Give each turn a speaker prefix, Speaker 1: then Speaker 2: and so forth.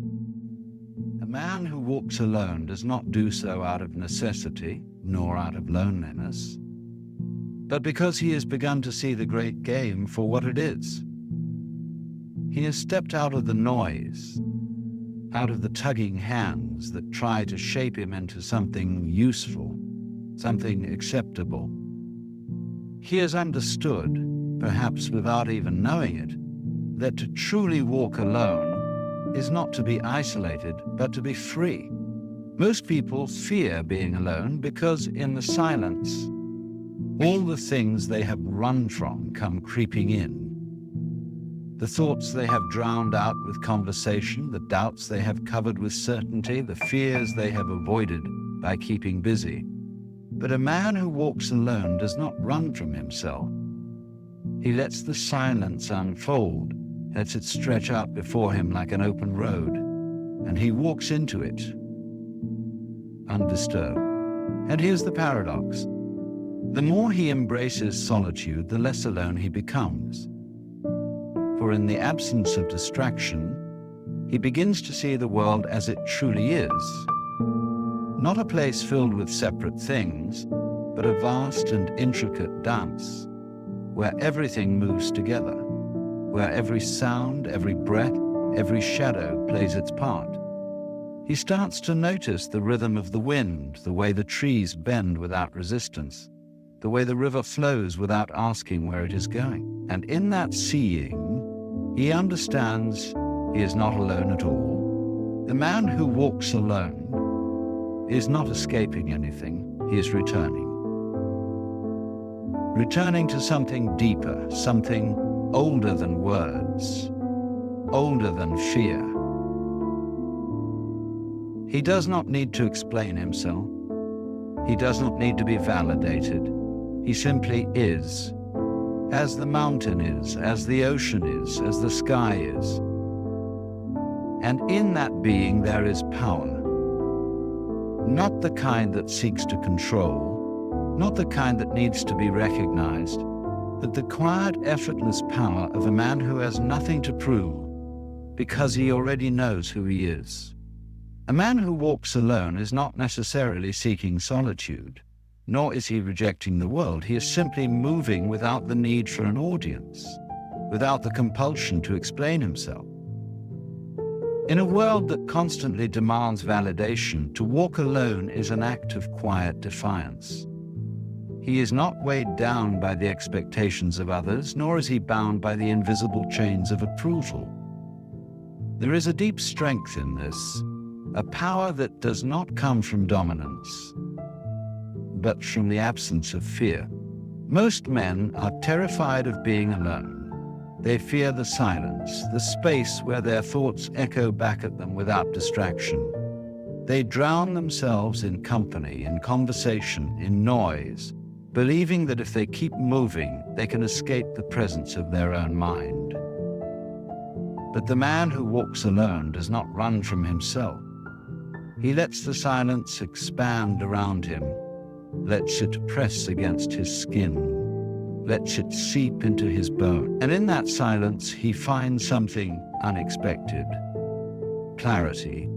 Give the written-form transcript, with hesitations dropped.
Speaker 1: A man who walks alone does not do so out of necessity, nor out of loneliness, but because he has begun to see the great game for what it is. He has stepped out of the noise, out of the tugging hands that try to shape him into something useful, something acceptable. He has understood, perhaps without even knowing it, that to truly walk alone is not to be isolated, but to be free. Most people fear being alone because in the silence, all the things they have run from come creeping in. The thoughts they have drowned out with conversation, the doubts they have covered with certainty, the fears they have avoided by keeping busy. But a man who walks alone does not run from himself. He lets the silence unfold, lets it stretch out before him like an open road, and he walks into it, undisturbed. And here's the paradox. The more he embraces solitude, the less alone he becomes. For in the absence of distraction, he begins to see the world as it truly is. Not a place filled with separate things, but a vast and intricate dance, where everything moves together, where every sound, every breath, every shadow plays its part. He starts to notice the rhythm of the wind, the way the trees bend without resistance, the way the river flows without asking where it is going. And in that seeing, he understands he is not alone at all. The man who walks alone is not escaping anything, he is returning. Returning to something deeper, something older than words, older than fear. He does not need to explain himself. He does not need to be validated. He simply is. As the mountain is, as the ocean is, as the sky is. And in that being there is power. Not the kind that seeks to control, not the kind that needs to be recognized, but the quiet, effortless power of a man who has nothing to prove because he already knows who he is. A man who walks alone is not necessarily seeking solitude. Nor is he rejecting the world. He is simply moving without the need for an audience, without the compulsion to explain himself. In a world that constantly demands validation, to walk alone is an act of quiet defiance. He is not weighed down by the expectations of others, nor is he bound by the invisible chains of approval. There is a deep strength in this, a power that does not come from dominance, but from the absence of fear. Most men are terrified of being alone. They fear the silence, the space where their thoughts echo back at them without distraction. They drown themselves in company, in conversation, in noise, believing that if they keep moving, they can escape the presence of their own mind. But the man who walks alone does not run from himself. He lets the silence expand around him, lets it press against his skin, lets it seep into his bone. And in that silence, he finds something unexpected: clarity,